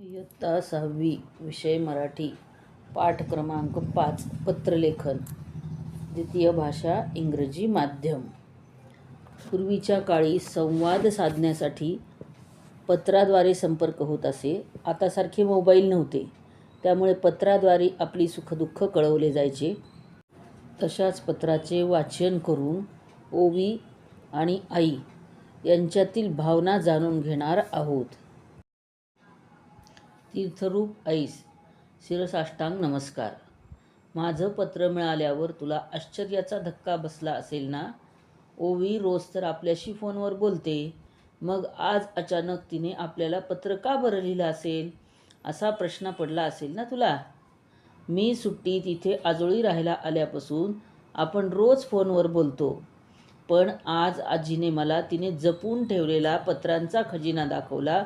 इयत्ता 6वी विषय मराठी पाठ क्रमांक 5 पत्रलेखन द्वितीय भाषा इंग्रजी माध्यम। पूर्वीच्या काळी संवाद साधण्यासाठी पत्राद्वारे संपर्क होत असे। आतासारखे मोबाईल नव्हते, त्यामुळे पत्राद्वारे आपली सुखदुःख कळवले जायचे। तशाच पत्राचे वाचन करून ओवी आणि आई यांच्यातील भावना जाणून घेणार आहोत। तीर्थरूप ऐस, शिरसाष्टांग नमस्कार। माझं पत्र मिळाल्यावर तुला आश्चर्याचा धक्का बसला असेल ना। ओवी रोज तर आपल्याशी फोनवर बोलते, मग आज अचानक तिने आपल्याला पत्र का बरं लिहिलं असेल, असा प्रश्न पडला असेल ना तुला। मी सुट्टीत इथे आजोळी राहायला आल्यापासून आपण रोज फोनवर बोलतो, पण आज आजीने मला तिने जपून ठेवलेला पत्रांचा खजिना दाखवला।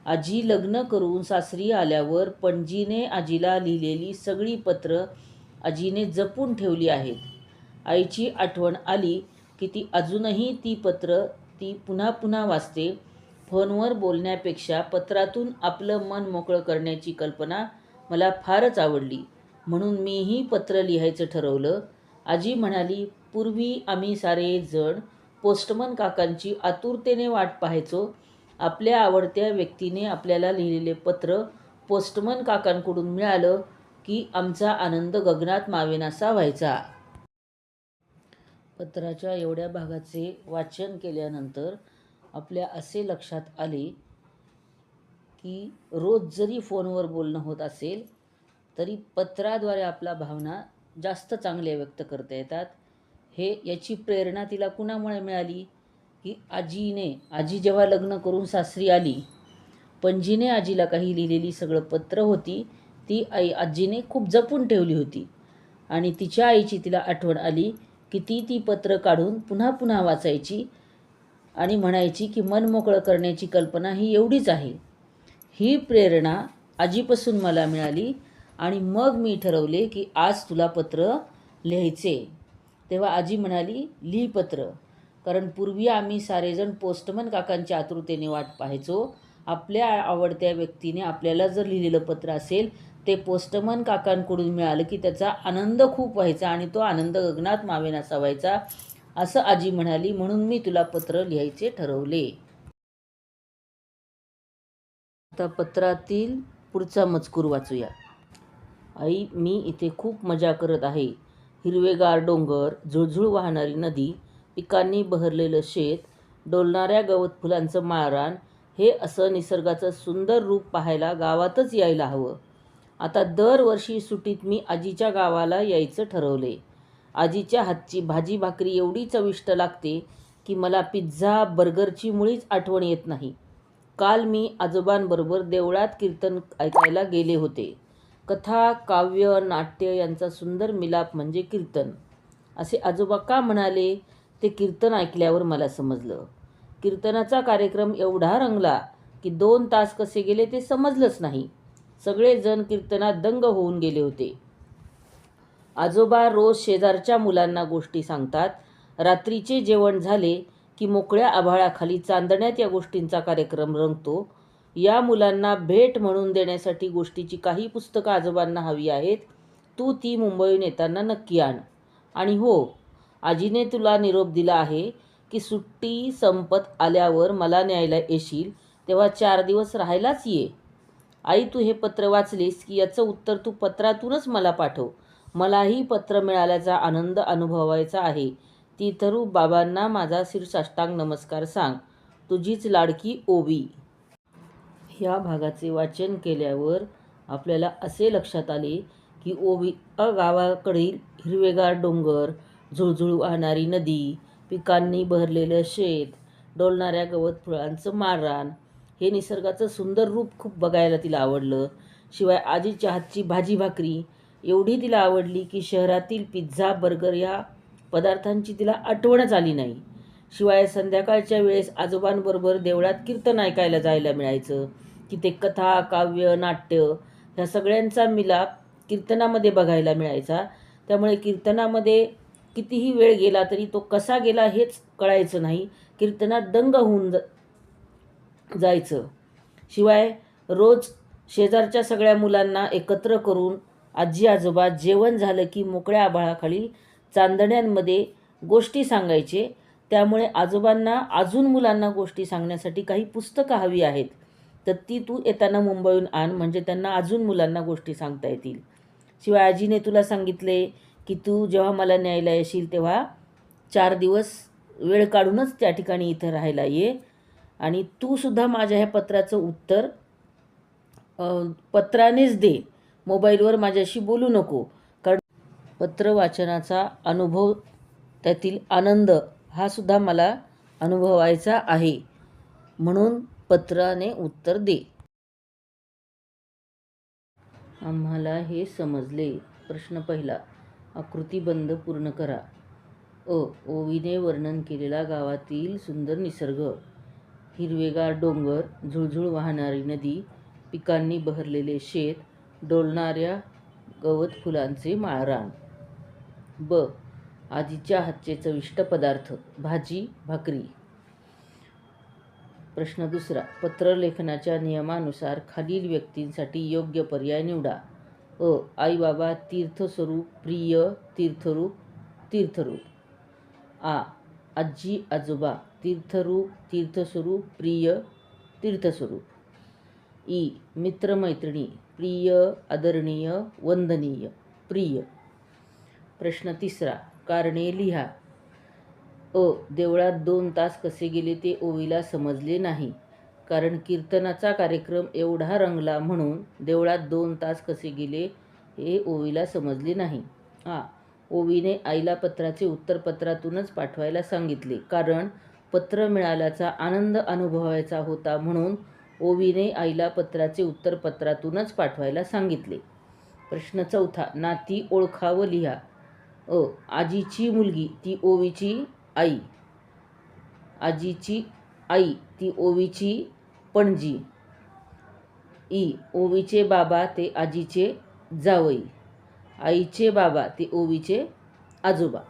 आजी लग्न करून सासरी आल्यावर पणजीने आजीला लिहिलेली सगळी पत्र आजीने जपून ठेवली आहेत। आईची आठवण आली की ती अजूनही ती पत्र ती पुन्हा पुन्हा वाचते। फोनवर बोलण्यापेक्षा पत्रातून आपलं मन मोकळं करण्याची कल्पना मला फारच आवडली, म्हणून मीही पत्र लिहायचं ठरवलं। आजी म्हणाली, पूर्वी आम्ही सारे जण पोस्टमन काकांची आतुरतेने वाट पाहायचो। आपल्या आवडत्या व्यक्तीने आपल्याला लिहिलेले पत्र पोस्टमन काकांकडून मिळालं की आमचा आनंद गगनात मावेनासा व्हायचा। पत्राच्या एवढ्या भागाचे वाचन केल्यानंतर आपल्या असे लक्षात आले की रोज जरी फोनवर बोलणं होत असेल तरी पत्राद्वारे आपल्या भावना जास्त चांगल्या व्यक्त करता येतात। याची प्रेरणा तिला कुणामुळे मिळाली की आजी जेव्हा लग्न करून सासरी आली, पणजीने आजीला काही लिहिलेली सगळं पत्र होती ती आजीने खूप जपून ठेवली होती, आणि तिच्या आईची तिला आठवण आली की ती पत्र काढून पुन्हा पुन्हा वाचायची आणि म्हणायची की मन मोकळं करण्याची कल्पना ही एवढीच आहे। ही प्रेरणा आजीपासून मला मिळाली आणि मग मी ठरवले की आज तुला पत्र लिहायचे। तेव्हा आजी म्हणाली, लिही पत्र, कारण पूर्वी आम्ही सारेजण पोस्टमन काकांच्या आतुरतेने वाट पाहायचो। आपल्या आवडत्या व्यक्तीने आपल्याला जर लिहिलेलं पत्र असेल ते पोस्टमन काकांकडून मिळालं की त्याचा आनंद खूप व्हायचा आणि तो आनंद गगनात मावेनासा व्हायचा, असं आजी म्हणाली, म्हणून मी तुला पत्र लिहायचे ठरवले। आता पत्रातील पुढचा मजकूर वाचूया। आई, मी इथे खूप मजा करत आहे। हिरवेगार डोंगर, झुळझुळ वाहणारी नदी, पिकांनी बहरलेलं शेत, डोलणाऱ्या गवत फुलांचं माळरान, हे असं निसर्गाचं सुंदर रूप पाहायला गावातच यायला हवं। आता दरवर्षी सुट्टीत मी आजीच्या गावाला यायचं ठरवले। आजीच्या हातची भाजी भाकरी एवढी चविष्ट लागते की मला पिझ्झा बर्गरची मुळीच आठवण येत नाही। काल मी आजोबांबरोबर देवळात कीर्तन ऐकायला गेले होते। कथा, काव्य, नाट्य यांचा सुंदर मिलाप म्हणजे कीर्तन, असे आजोबा का म्हणाले ते कीर्तन ऐकल्यावर मला समजलं। कीर्तनाचा कार्यक्रम एवढा रंगला की 2 तास कसे गेले ते समजलंच नाही। सगळे जण कीर्तनात दंग होऊन गेले होते। आजोबा रोज शेजारच्या मुलांना गोष्टी सांगतात। रात्रीचे जेवण झाले की मोकळ्या आभाळाखाली चांदण्यात या गोष्टींचा कार्यक्रम रंगतो। या मुलांना भेट म्हणून देण्यासाठी गोष्टीची काही पुस्तकं आजोबांना हवी आहेत। तू ती मुंबईहून येताना नक्की आण। आणि हो, आजीने तुला निरोप दिला आहे की सुट्टी संपत आल्यावर मला न्यायला येशील, तेव्हा 4 दिवस राहायलाच ये। आई, तू हे पत्र वाचलीस की याचं उत्तर तू पत्रातूनच मला पाठव। मलाही पत्र मिळाल्याचा आनंद अनुभवायचा आहे। तीर्थरूप बाबांना माझा शिरसाष्टांग नमस्कार सांग। तुझीच लाडकी ओवी। ह्या भागाचे वाचन केल्यावर आपल्याला असे लक्षात आले की ओवी गावाकडील हिरवेगार डोंगर, झुळझुळ वाहणारी नदी, पिकांनी बहरलेलं शेत, डोलणाऱ्या गवत फुलांचं माळरान, हे निसर्गाचं सुंदर रूप खूप बघायला तिला आवडलं। शिवाय आजीच्या हातची भाजी भाकरी एवढी तिला आवडली की शहरातील पिझ्झा बर्गर या पदार्थांची तिला आठवणच आली नाही। शिवाय संध्याकाळच्या वेळेस आजोबांबरोबर देवळात कीर्तन ऐकायला जायला मिळायचं। तिथे कथा, काव्य, नाट्य ह्या सगळ्यांचा मिलाप कीर्तनामध्ये बघायला मिळायचा। त्यामुळे कीर्तनामध्ये कितीही वेळ गेला तरी तो कसा गेला हेच कळायचं नाही। कीर्तनात दंग होऊन जायचं। शिवाय रोज शेजारच्या सगळ्या मुलांना एकत्र करून आजी आजोबा जेवण झालं की मोकळ्या आभाळाखाली चांदण्यांमध्ये गोष्टी सांगायचे. त्यामुळे आजोबांना अजून मुलांना गोष्टी सांगण्यासाठी काही पुस्तकं हवी आहेत, तर ती तू येताना मुंबईहून आण, म्हणजे त्यांना अजून मुलांना गोष्टी सांगता येतील. शिवाय आजीने तुला सांगितले की तू जेव्हा मला न्यायला येशील तेव्हा 4 दिवस वेळ काढूनच त्या ठिकाणी इथं राहायला ये, आणि तू सुद्धा माझ्या ह्या पत्राचं उत्तर पत्रानेच दे, मोबाईलवर माझ्याशी बोलू नको. कारण पत्र वाचनाचा अनुभव, त्यातील आनंद हा सुद्धा मला अनुभवायचा आहे, म्हणून पत्राने उत्तर दे. आम्हाला हे समजले. प्रश्न पहिला, आकृतीबंध पूर्ण करा. ओवीने वर्णन केलेला गावातील सुंदर निसर्ग, हिरवेगार डोंगर, झुळझुळ वाहणारी नदी, पिकांनी बहरलेले शेत, डोलणाऱ्या गवत फुलांचे माळरान. आजीच्या हातचे चविष्ट पदार्थ, भाजी भाकरी. प्रश्न दुसरा, पत्रलेखनाच्या नियमानुसार खालील व्यक्तींसाठी योग्य पर्याय निवडा. आई बाबा तीर्थस्वरूप प्रिय तीर्थरूप तीर्थरूप. आजी आजोबा तीर्थरूप तीर्थस्वरूप प्रिय तीर्थस्वरूप. मित्रमैत्रिणी प्रिय आदरणीय वंदनीय प्रिय. प्रश्न तिसरा, कारणे लिहा. देवळात 2 तास कसे गेले ते ओवीला समजले नाही, कारण कीर्तनाचा कार्यक्रम एवढा रंगला म्हणून देवळात 2 तास कसे गेले हे ओवीला समजले नाही. ओवीने आईला पत्राचे उत्तर पत्रातूनच पाठवायला सांगितले, कारण पत्र मिळाल्याचा आनंद अनुभवायचा होता, म्हणून ओवीने आईला पत्राचे उत्तर पत्रातूनच पाठवायला सांगितले. प्रश्न चौथा, नाती ओळखावं लिहा. आजीची मुलगी ती ओवीची आई, आजीची आई ती ओवीची पणजी. ओवीचे बाबा ते आजीचे जावई, आईचे बाबा ते ओवीचे आजोबा.